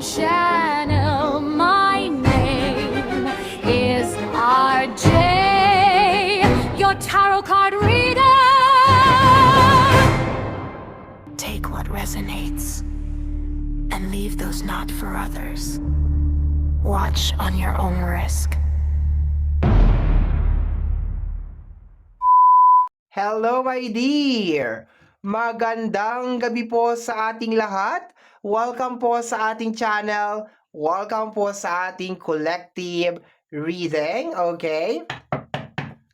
channel. My name is RJ, your tarot card reader. Take what resonates and leave those not for others. Watch on your own risk. Hello my dear! Magandang gabi po sa ating lahat. Welcome po sa ating channel. Welcome po sa ating collective reading, okay?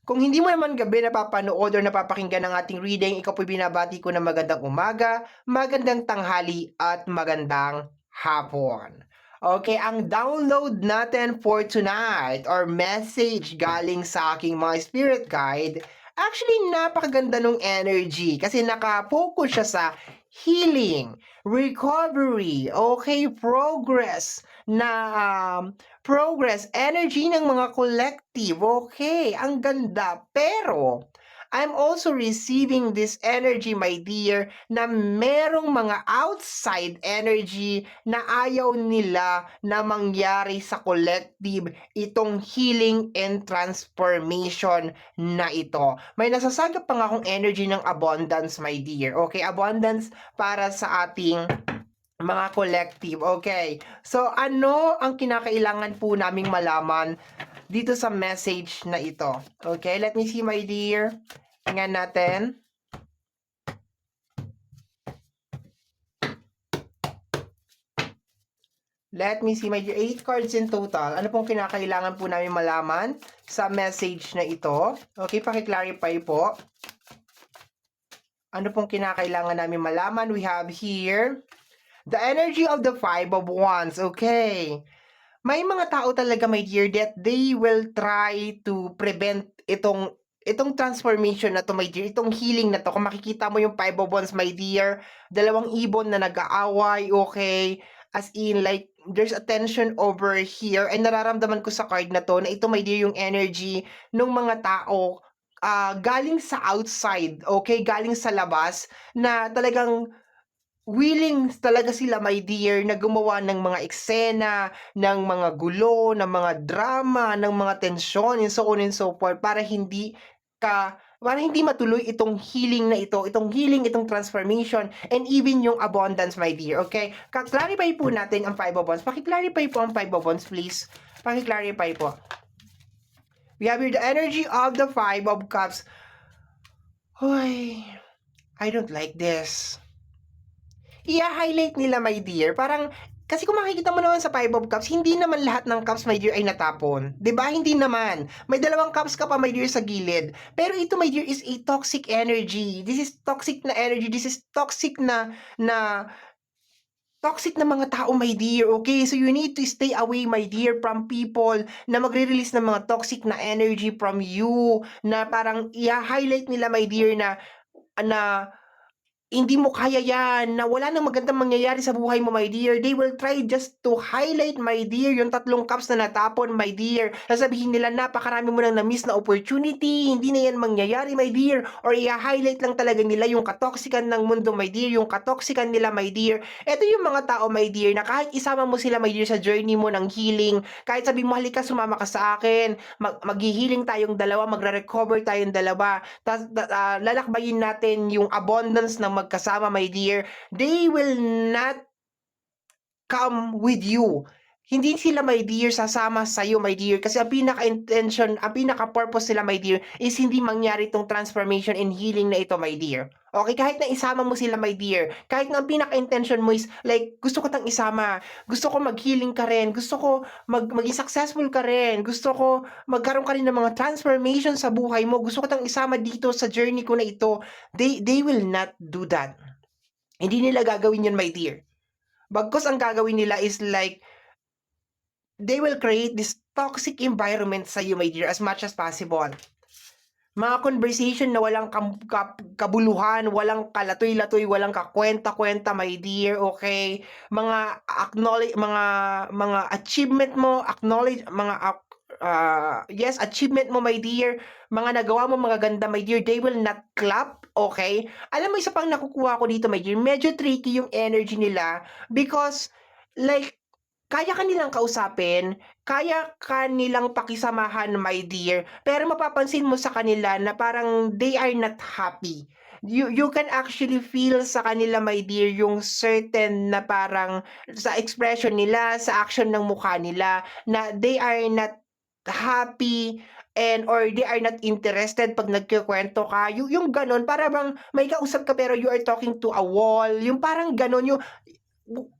Kung hindi mo naman gabi napapanood or napapakinggan ng ating reading, ikaw po binabati ko na magandang umaga, magandang tanghali at magandang hapon. Okay, ang download natin for tonight or message galing sa aking mga spirit guide, actually napakaganda ng energy kasi naka-focus siya sa healing, recovery, okay, progress progress, energy ng mga collective, okay, ang ganda. Pero, I'm also receiving this energy, my dear, na merong mga outside energy na ayaw nila na mangyari sa collective itong healing and transformation na ito. May nasasagap pa nga akong energy ng abundance, my dear. Okay, abundance para sa ating mga collective. Okay. So, ano ang kinakailangan po naming malaman dito sa message na ito? Okay, let me see, my dear. Tingnan natin. Let me see, my dear. 8 cards in total. Ano pong kinakailangan po namin malaman sa message na ito? Okay, paki-clarify po. Ano pong kinakailangan namin malaman? We have here the energy of the Five of Wands. Okay. May mga tao talaga, my dear, that they will try to prevent itong transformation na to, my dear, itong healing na to. Kung makikita mo yung Five of Wands, my dear, dalawang ibon na nag-aaway, okay? As in, like, there's a tension over here. And nararamdaman ko sa card na to, na ito, my dear, yung energy ng mga tao galing sa outside, okay? Galing sa labas, na talagang willing talaga sila, my dear, na gumawa ng mga eksena, ng mga gulo, ng mga drama, ng mga tensyon, and so on and so forth, para hindi matuloy itong healing na ito, itong transformation, and even yung abundance, my dear, okay? Clarify po natin ang Five of Wands. Paki-clarify po ang Five of Wands, please. Paki-clarify po. We have here the energy of the Five of Cups. Hoy, I don't like this. I-highlight nila, my dear. Parang, kasi kung makikita mo naman sa Five of Cups, hindi naman lahat ng cups, my dear, ay natapon. 'Di ba? Hindi naman. May dalawang cups ka pa, my dear, sa gilid. Pero ito, my dear, is a toxic energy. This is toxic na energy. This is toxic na toxic na mga tao, my dear, okay? So, you need to stay away, my dear, from people na magre-release ng mga toxic na energy from you, na parang i-highlight nila, my dear, na hindi mo kaya yan, na wala nang magandang mangyayari sa buhay mo, my dear. They will try just to highlight, my dear, yung 3 cups na natapon, my dear. Sasabihin nila, napakarami mo nang na-miss na opportunity, hindi na yan mangyayari, my dear. Or i-highlight lang talaga nila yung katoksikan ng mundo, my dear, yung katoksikan nila, my dear. Ito yung mga tao, my dear, na kahit isama mo sila, my dear, sa journey mo ng healing, kahit sabi mo, halika, sumama ka sa akin, mag-healing tayong dalawa, magre-recover tayong dalawa, lalakbayin natin yung abundance ng magkasama, my dear, they will not come with you. Hindi sila, my dear, sasama sa'yo, my dear, kasi ang pinaka-intention, ang pinaka-purpose nila, my dear, is hindi mangyari itong transformation and healing na ito, my dear. Okay, kahit na isama mo sila, my dear, kahit na ang pinaka-intention mo is, like, gusto ko tang isama, gusto ko mag-healing ka rin, gusto ko maging successful ka rin, gusto ko magkaroon ka rin ng mga transformation sa buhay mo, gusto ko tang isama dito sa journey ko na ito, they will not do that. Hindi nila gagawin yun, my dear. Bagkus ang gagawin nila is like, they will create this toxic environment sa you, my dear, as much as possible. Mga conversation na walang kabuluhan, walang kalatoy-latoy, walang kakwenta-kwenta, my dear, okay? Mga acknowledge, mga achievement mo, acknowledge, yes, achievement mo, my dear, mga nagawa mo magaganda, my dear, they will not clap, okay? Alam mo, isa pang nakukuha ko dito, my dear, medyo tricky yung energy nila because, like, kaya ka nilang kausapin, kaya ka nilang pakisamahan, my dear, pero mapapansin mo sa kanila na parang they are not happy. You can actually feel sa kanila, my dear, yung certain na parang sa expression nila, sa action ng mukha nila, na they are not happy and or they are not interested 'pag nagkukuwento ka, yung gano'n para bang may kausap ka pero you are talking to a wall, yung parang gano'n, yung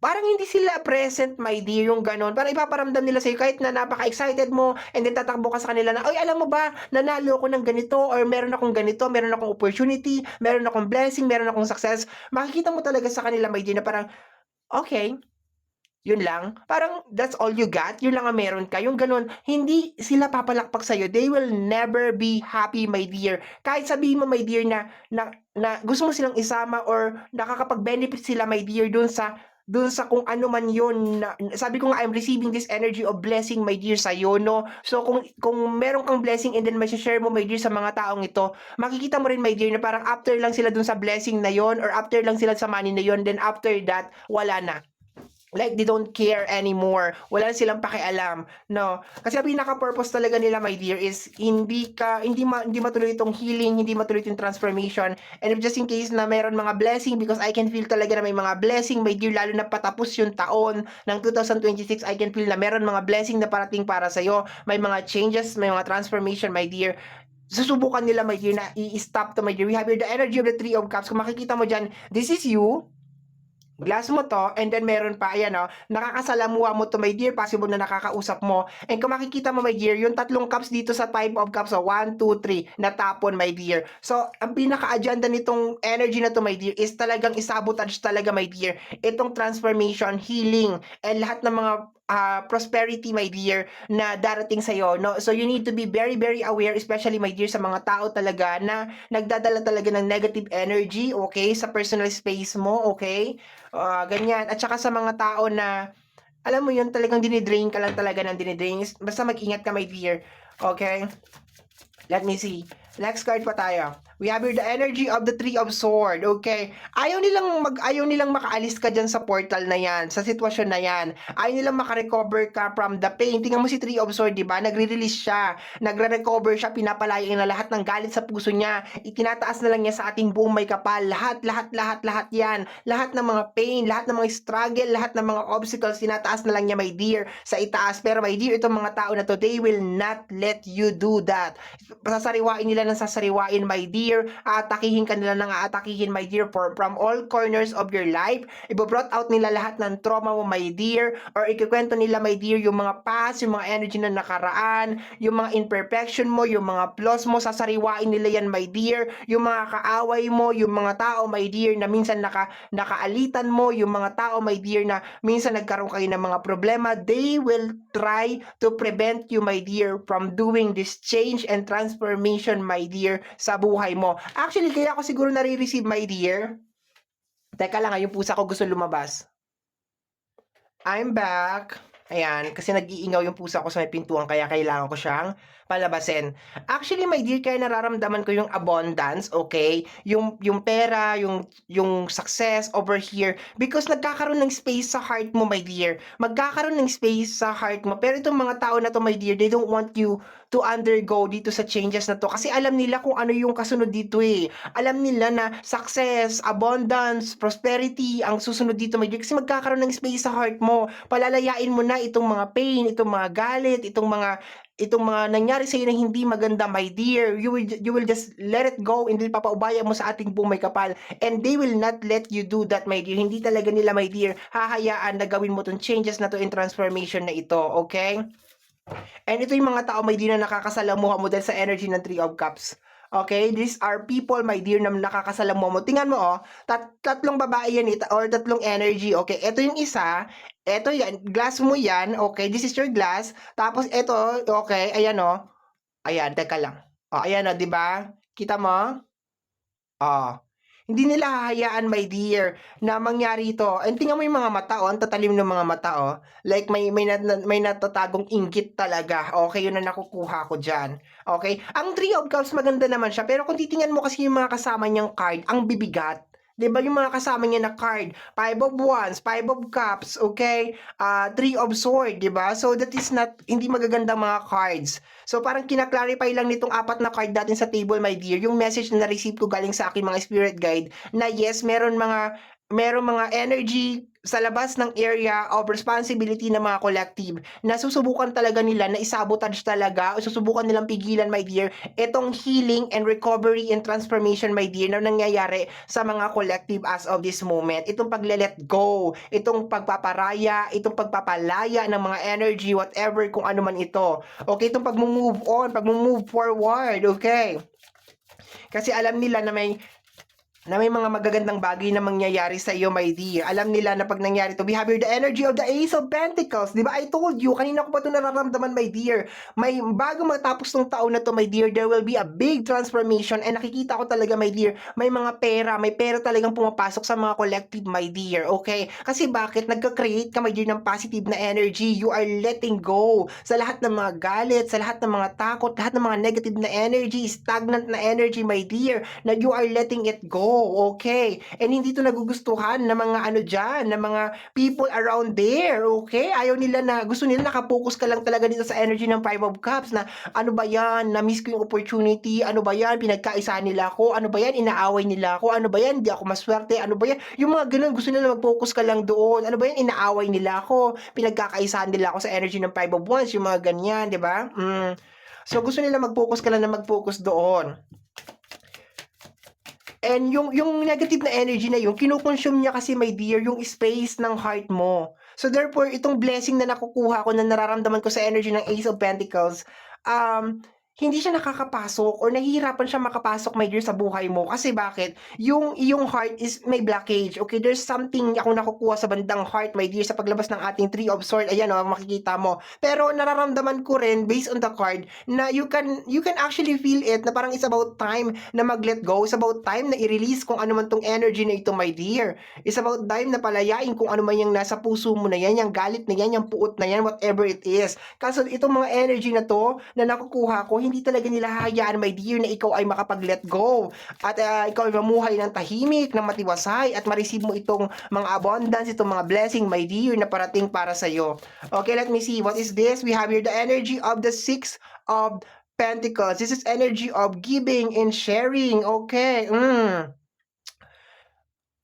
parang hindi sila present, my dear, yung gano'n. Parang ipaparamdam nila sa'yo kahit na napaka-excited mo and then tatakbo ka sa kanila na, "Uy, alam mo ba, nanalo ako ng ganito or meron akong ganito, meron akong opportunity, meron akong blessing, meron akong success." Makikita mo talaga sa kanila, my dear, na parang, "Okey, yun lang? Parang that's all you got? Yun lang ang meron ka?" Yung gano'n. Hindi sila papalakpak sa'yo. They will never be happy, my dear. Kahit sabihin mo, my dear, na gusto mo silang isama or nakakapag-benefit sila, my dear, dun sa kung ano man yun na sabi ko nga, I'm receiving this energy of blessing, my dear, sa'yo, 'no? So, kung meron kang blessing and then mashi-share mo, my dear, sa mga taong ito, makikita mo rin, my dear, na parang after lang sila dun sa blessing na yon or after lang sila sa money na yon, then after that, wala na. Like they don't care anymore, wala silang pakialam, 'no? Kasi ang pinaka-purpose talaga nila, my dear, is hindi matuloy itong healing, hindi matuloy itong transformation, and if just in case na meron mga blessing, because I can feel talaga na may mga blessing, my dear, lalo na patapos yung taon ng 2026, I can feel na meron mga blessing na parating para sa'yo, may mga changes, may mga transformation, my dear. Susubukan nila, my dear, na i-stop 'to, my dear. We have here the energy of the Three of Cups. Kung makikita mo diyan, this is you. Glass mo 'to and then meron pa, ayan, oh, nakakasalamuha mo 'to, my dear, possible na nakakausap mo. And kung makikita mo, my dear, yung tatlong cups dito sa Five of Cups, so 1, 2, 3, natapon, my dear. So, ang pinaka-agenda nitong energy na 'to, my dear, is talagang i-sabotage talaga, my dear, itong transformation, healing, and lahat ng mga prosperity, my dear, na darating sa'yo, 'no? So, you need to be very, very aware, especially, my dear, sa mga tao talaga na nagdadala talaga ng negative energy, okay, sa personal space mo, okay? Ganyan. At saka sa mga tao na, alam mo yun, talagang dini-drain ka lang talaga ng dini-drain. Basta mag-ingat ka, my dear. Okay? Let me see. Next card pa tayo. We have here the energy of the Three of Sword. Okay. Ayaw nilang makaalis ka diyan sa portal na 'yan, sa sitwasyon na 'yan. Ayaw nilang maka-recover ka from the pain. Tingnan mo si Three of Sword, 'di ba? Nagre-release siya, nagre-recover siya, pinapalaya niya lahat ng galit sa puso niya. Itinataas na lang niya sa ating buong may kapal. Lahat, lahat, lahat, lahat 'yan. Lahat ng mga pain, lahat ng mga struggle, lahat ng mga obstacles, tinataas na lang niya, my dear, sa itaas. Pero, my dear, itong mga tao na to, they will not let you do that. Sasariwain nila ng sasariwain, my dear. Aatakihin ka nila ng aatakihin, my dear, from all corners of your life. Ibo-brought out nila lahat ng trauma mo, my dear, or ikikwento nila, my dear, yung mga past, yung mga energy na nakaraan, yung mga imperfection mo, yung mga flaws mo, sasariwain nila yan, my dear. Yung mga kaaway mo, yung mga tao, my dear, na minsan nakaalitan mo, yung mga tao, my dear, na minsan nagkaroon kayo ng mga problema, they will try to prevent you, my dear, from doing this change and transformation, my dear, sa buhay mo. Actually, kaya ako siguro nare-receive, my dear. Teka lang, yung pusa ko gusto lumabas. I'm back. Ayan, kasi nag-iingaw yung pusa ko sa may pintuan kaya kailangan ko siyang palabasin. Actually, my dear, kaya nararamdaman ko yung abundance, okay? Yung pera, yung success over here because nagkakaroon ng space sa heart mo, my dear. Magkakaroon ng space sa heart mo. Pero itong mga tao na to, my dear, they don't want you to undergo dito sa changes na to kasi alam nila kung ano yung kasunod dito eh. Alam nila na success, abundance, prosperity ang susunod dito, my dear, kasi magkakaroon ng space sa heart mo. Palalayain mo na itong mga pain, itong mga galit, itong mga nangyari sa iyo na hindi maganda, my dear. You will just let it go and then papaubaya mo sa ating buong may kapal. And they will not let you do that, my dear. Hindi talaga nila, my dear, hahayaan na gawin mo tong changes na to in transformation na ito, okay? And ito yung mga tao, my dear, na nakakasalamuha mo dahil sa energy ng Three of Cups. Okay? These are people, my dear, na nakakasalamuha mo. Tingnan mo, oh. Tatlong babae yan, or tatlong energy. Okay? Ito yung isa. Ito yan. Glass mo yan. Okay? This is your glass. Tapos ito, okay. Ayan, oh. Ayan, teka lang. Oh, ayan, oh, di ba? Kita mo? Oh. Hindi nila hahayaan, my dear, na mangyari ito. And tingnan mo yung mga mata, oh, ang tatalim ng mga mata, oh. Like may natatagong inggit talaga. Okay, yun na nakukuha ko diyan. Okay? Ang Three of Cups maganda naman siya, pero kung titingnan mo kasi yung mga kasama niyang card, ang bibigat. 'Di ba yung mga kasama niya na card, Five of Wands, Five of Cups, okay? Three of Sword, 'di ba? So that is not hindi magagandang mga cards. So parang kina-clarify lang nitong apat na card natin sa table, my dear, yung message na na-receive ko galing sa aking mga spirit guide na yes, meron mga energy sa labas ng area of responsibility ng mga collective na susubukan talaga nila na isabotage talaga o susubukan nilang pigilan, my dear, itong healing and recovery and transformation, my dear, na nangyayari sa mga collective as of this moment. Itong pagle-let go, itong pagpaparaya, itong pagpapalaya ng mga energy, whatever kung ano man ito. Okay, itong pag-move on, pag-move forward, okay? Kasi alam nila na may mga magagandang bagay na mangyayari sa iyo, my dear. Alam nila na pag nangyari to, we have here the energy of the Ace of Pentacles. Di ba? I told you, kanina ko pa ito nararamdaman, my dear. Bago matapos ng taon na to, my dear, there will be a big transformation and nakikita ko talaga, my dear, may pera talagang pumapasok sa mga collective, my dear. Okay? Kasi bakit? Nagka-create ka, my dear, ng positive na energy. You are letting go sa lahat ng mga galit, sa lahat ng mga takot, lahat ng mga negative na energy, stagnant na energy, my dear, na you are letting it go. Okay. And hindi to nagugustuhan ng mga ano dyan, ng mga people around there, okay? Gusto nila nakapokus ka lang talaga dito sa energy ng Five of Cups na ano ba yan, na-miss ko yung opportunity, ano ba yan, pinagkaisa nila ako, ano ba yan, inaaway nila ako, ano ba yan, hindi ako maswerte, ano ba yan, yung mga ganun, gusto nila mag-focus ka lang doon, ano ba yan, inaaway nila ako, pinagkakaisahan nila ako sa energy ng Five of Wands, yung mga ganyan, di ba? So gusto nila mag-focus ka lang na mag-focus doon. And yung negative na energy na yun, kino-consume niya kasi, my dear, yung space ng heart mo. So therefore, itong blessing na nakukuha ko, na nararamdaman ko sa energy ng Ace of Pentacles, hindi siya nakakapasok or nahihirapan siya makapasok, my dear, sa buhay mo. Kasi bakit? Yung iyong heart is may blockage. Okay, there's something akong nakukuha sa bandang heart, my dear, sa paglabas ng ating Three of Swords. Ayan, makikita mo. Pero nararamdaman ko rin, based on the card, na you can actually feel it, na parang it's about time na mag-let go. It's about time na i-release kung ano man tong energy na ito, my dear. It's about time na palayain kung ano man yung nasa puso mo na yan, yung galit na yan, yung puot na yan, whatever it is. Kaso itong mga energy na to, na nakukuha ko, hindi talaga nila hahayaan, my dear, na ikaw ay makapag-let go. At ikaw ay mamuhay ng tahimik, ng matiwasay, at ma-receive mo itong mga abundance, itong mga blessing, my dear, na parating para sa'yo. Okay, let me see. What is this? We have here the energy of the Six of Pentacles. This is energy of giving and sharing. Okay.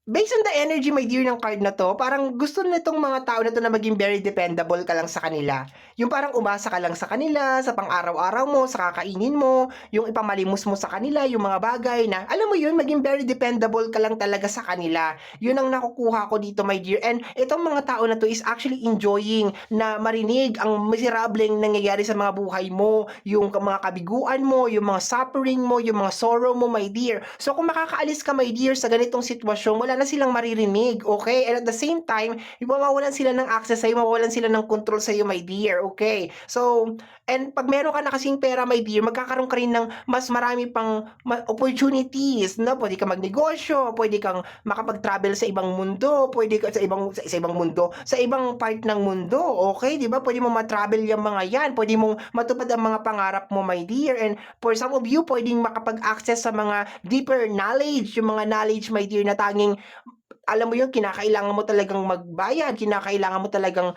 Based on the energy, my dear, ng card na to, parang gusto nitong mga tao na to na maging very dependable ka lang sa kanila. Yung parang umasa ka lang sa kanila, sa pang-araw-araw mo, sa kakainin mo, yung ipamalimos mo sa kanila, yung mga bagay na, alam mo yun, maging very dependable ka lang talaga sa kanila. Yun ang nakukuha ko dito, my dear. And itong mga tao na to is actually enjoying na marinig ang miserableng nangyayari sa mga buhay mo, yung mga kabiguan mo, yung mga suffering mo, yung mga sorrow mo, my dear. So kung makakaalis ka, my dear, sa ganitong sitwasyon, wala na silang maririnig, okay? And at the same time, mawawalan sila ng access sa'yo, mawawalan sila ng control sa'yo, my dear, okay? So, and pag meron ka na kasing pera, my dear, magkakaroon ka rin ng mas marami pang opportunities, no? Pwede ka magnegosyo, pwede kang makapag-travel sa ibang mundo, pwede ka sa ibang mundo, sa ibang part ng mundo, okay? 'Di ba? Pwede mo ma-travel yung mga 'yan, pwede mong matupad ang mga pangarap mo, my dear. And for some of you, pwedeng makapag-access sa mga deeper knowledge, yung mga knowledge, my dear, na tanging alam mo yun, kinakailangan mo talagang magbayad, kinakailangan mo talagang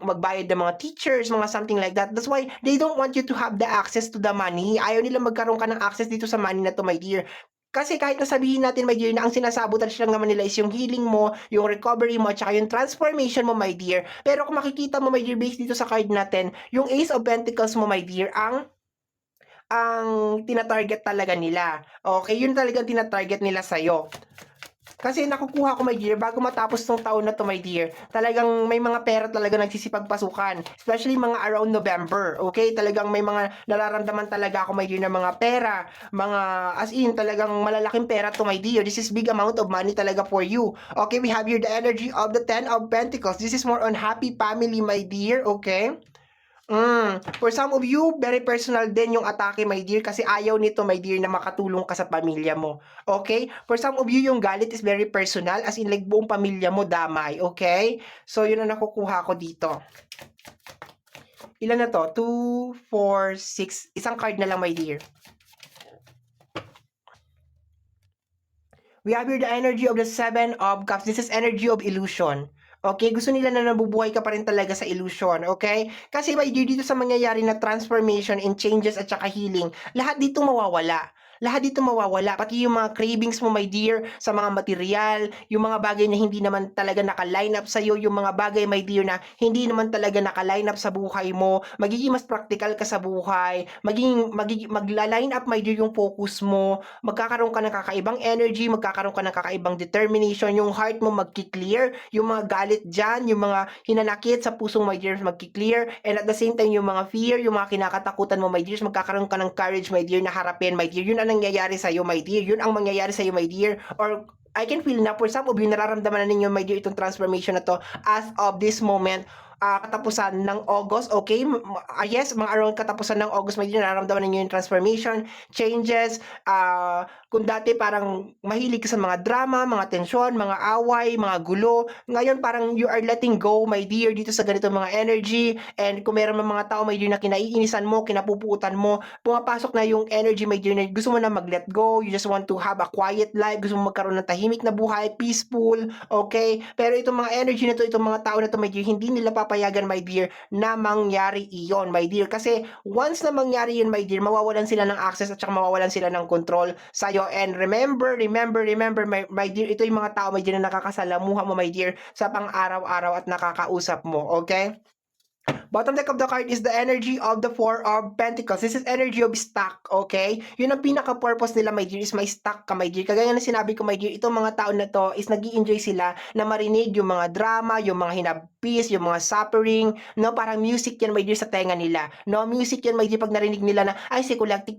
magbayad ng mga teachers, mga something like that. That's why they don't want you to have the access to the money. Ayaw nila magkaroon ka ng access dito sa money na to, my dear. Kasi kahit nasabihin natin, my dear, na ang sinasabotage lang naman nila is yung healing mo, yung recovery mo, at saka yung transformation mo, my dear. Pero kung makikita mo, my dear, based dito sa card natin, yung Ace of Pentacles mo, my dear, ang tina-target talaga nila. Okay, yun talaga ang tina-target nila sa'yo. Kasi nakukuha ko, my dear, bago matapos tong taon na to, my dear, talagang may mga pera talaga nagsisipagpasukan. Especially mga around November, okay? Talagang may mga nararamdaman talaga ako, my dear, na mga pera, mga, as in, talagang malalaking pera to, my dear. This is big amount of money talaga for you. Okay, we have here the energy of the Ten of Pentacles. This is more on happy family, my dear, okay? For some of you, very personal din yung atake, my dear, kasi ayaw nito, my dear, na makatulong ka sa pamilya mo. Okay? For some of you, yung galit is very personal, as in like buong pamilya mo damay. Okay? So, yun ang nakukuha ko dito. Ilan na to? 2, 4, 6. Isang card na lang, my dear. We have here the energy of the Seven of Cups. This is energy of illusion. Okay, gusto nila na nabubuhay ka pa rin talaga sa illusion, okay? Kasi my dear, dito sa mangyayari na transformation and changes at saka healing, lahat dito mawawala. Lahat dito mawawala, pati yung mga cravings mo, my dear, sa mga material, yung mga bagay na hindi naman talaga naka-line up sa'yo, yung mga bagay, my dear, na hindi naman talaga naka-line up sa buhay mo, magiging mas practical ka sa buhay, magla-line up, my dear, yung focus mo, magkakaroon ka ng kakaibang energy, magkakaroon ka ng kakaibang determination, yung heart mo magki-clear, yung mga galit dyan, yung mga hinanakit sa pusong, my dear, magki-clear, and at the same time, yung mga fear, yung mga kinakatakutan mo, my dear, magkakaroon ka ng courage, my dear, na harapin, my dear, yun ang nangyayari sa'yo, my dear, yun ang mangyayari sa'yo, my dear, or I can feel na for some of you, nararamdaman na ninyo, my dear, itong transformation na to as of this moment, katapusan ng August, okay? Yes, mga around katapusan ng August, may nararamdaman ninyo yung transformation, changes, kung dati parang mahilig ka sa mga drama, mga tensyon, mga away, mga gulo, ngayon parang you are letting go, my dear, dito sa ganito mga energy, and kung meron mga tao, my dear, na kinaiinisan mo, kinapupuutan mo, pumapasok na yung energy, my dear, na gusto mo na mag-let go, you just want to have a quiet life, gusto mo magkaroon ng tahimik na buhay, peaceful, okay? Pero itong mga energy na to, itong mga tao na to, my dear, hindi nila papayagan, my dear, na mangyari iyon, my dear. Kasi once na mangyari yun, my dear, mawawalan sila ng access at saka mawawalan sila ng control sa'yo. And remember, my dear, ito yung mga tao, my dear, na nakakasalamuha mo, my dear, sa pang-araw-araw at nakakausap mo, okay? Bottom deck of the card is the energy of the Four of Pentacles. This is energy of stuck, okay? Yun ang pinaka-purpose nila, my dear, is may stuck ka, my dear. Kagaya na sinabi ko, my dear, itong mga tao na to is nag-i-enjoy sila na marinig yung mga drama, yung mga hinabis, yung mga suffering, no? Parang music yan, my dear, sa tenga nila. No? Music yan, my dear, pag narinig nila na, ay, si collective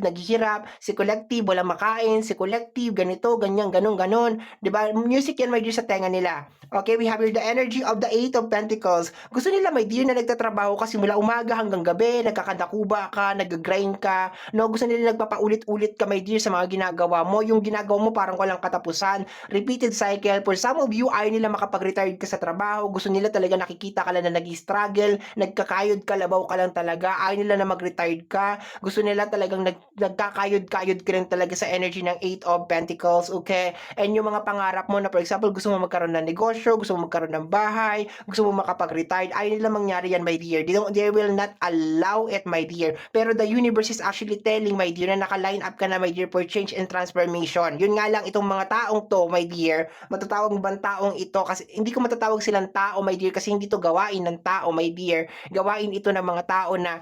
naghihirap, si collective walang makain, si collective ganito, ganyan, ganon. Diba? Music yan, my dear, sa tenga nila. Okay, we have here the energy of the Eight of Pentacles. Gusto nila, my dear, na nagtatrabaho ka simula umaga hanggang gabi, nagkakadakuba ka, nag-grind ka, no? Gusto nila nagpapaulit-ulit ka, my dear, sa mga ginagawa mo. Yung ginagawa mo parang walang katapusan. Repeated cycle. For some of you, ayaw nila makapag-retired ka sa trabaho. Gusto nila talaga nakikita ka lang na nag-struggle, nagkakayod ka, labaw ka lang talaga. Ayaw nila na mag-retired ka. Gusto nila talagang nagkakayod-kayod ka rin talaga sa energy ng Eight of Pentacles, okay? And yung mga pangarap mo na, for example, gusto mo magkaroon ng negosyo, gusto mo magkaroon ng bahay, gusto mo makapag-retired, ayaw nila mangyari yan, my dear. They will not allow it, my dear. Pero the universe is actually telling, my dear, na naka-line up ka na, my dear, for change and transformation. Yun nga lang, itong mga taong to, my dear, matatawag mo bang taong ito? Kasi hindi ko matatawag silang tao, my dear, kasi hindi to gawain ng tao, my dear. Gawain ito ng mga tao na,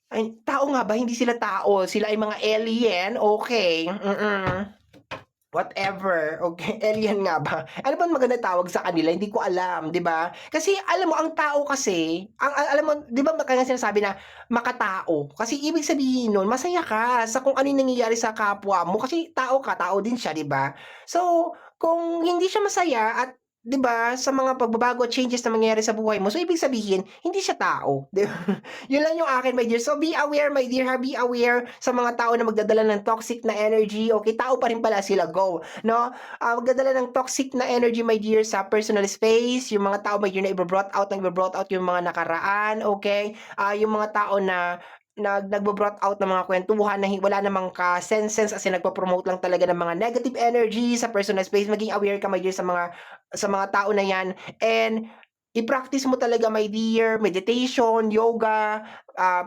ay, tao nga ba? Hindi sila tao. Sila ay mga alien? Okay. Whatever, okay, alien nga ba? Ano bang maganda tawag sa kanila? Hindi ko alam, 'di ba? Kasi alam mo ang tao kasi, alam mo, 'di ba kaya sinasabi na makatao? Kasi ibig sabihin nun, masaya ka sa kung ano yung nangyayari sa kapwa mo kasi tao ka, tao din siya, 'di ba? So, kung hindi siya masaya at 'di ba, sa mga pagbabago at changes na mangyayari sa buhay mo, so ibig sabihin, hindi siya tao, 'di ba? Yun lang yung akin, my dear. So be aware, my dear, ha, be aware sa mga tao na magdadala ng toxic na energy. Okay, tao pa rin pala sila, go, no? Magdadala ng toxic na energy, my dear, sa personal space. Yung mga tao, my dear, na iba-brought out yung mga nakaraan, okay? Yung mga tao na nagbo-brought out ng mga kwentuhan na wala namang ka-sense kasi nagpo-promote lang talaga ng mga negative energy sa personal space. Maging aware ka, my dear, sa mga tao na yan, and i-practice mo talaga, my dear, meditation, yoga,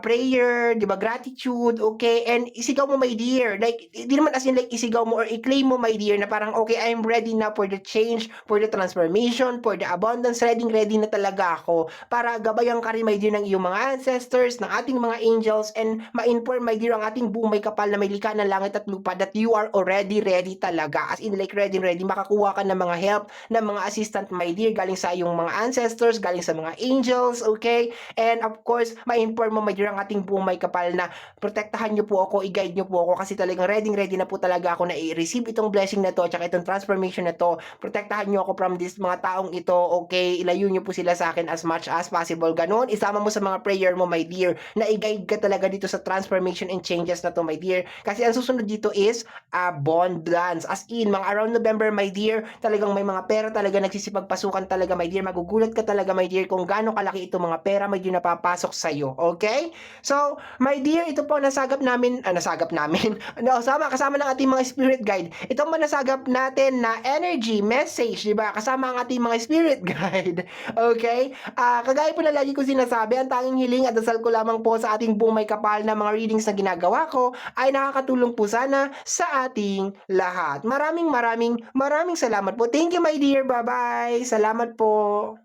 prayer, 'di ba, gratitude, okay? And isigaw mo, my dear, like di naman as in like isigaw mo or i-claim mo, my dear, na parang okay, I'm ready na for the change, for the transformation, for the abundance, ready na talaga ako para gabayan ka rin, my dear, ng iyong mga ancestors, ng ating mga angels, and ma-inform, my dear, ang ating buong may kapal na may likha ng langit at lupa that you are already ready talaga, as in like ready, makakuha ka ng mga help, ng mga assistant, my dear, galing sa iyong mga ancestors, galing sa mga angels, okay? And of course, ma-inform mo, my dear, ang ating buong may kapal na protektahan niyo po ako, i-guide niyo po ako kasi talagang ready na po talaga ako na i-receive itong blessing na to at saka itong transformation na to. Protektahan niyo ako from this mga taong ito, okay? Ilayo niyo po sila sa akin as much as possible. Ganon, isama mo sa mga prayer mo, my dear, na i-guide ka talaga dito sa transformation and changes na to, my dear. Kasi ang susunod dito is abundance. As in, mga around November, my dear, talagang may mga pera talaga nagsisipagpasukan talaga, my dear. Magugulat ka talaga, my dear, kung gaano kalaki itong mga pera, my dear, napapasok sa'yo, okay? Okay? So, my dear, ito po nasagap namin, no, kasama ng ating mga spirit guide. Ito ang nasagap natin na energy, message, di ba? Kasama ang ating mga spirit guide. Okay? Kagaya po na lagi ko sinasabi, ang tanging hiling at dasal ko lamang po sa ating buong may kapal na mga readings na ginagawa ko ay nakakatulong po sana sa ating lahat. Maraming salamat po. Thank you, my dear. Bye-bye. Salamat po.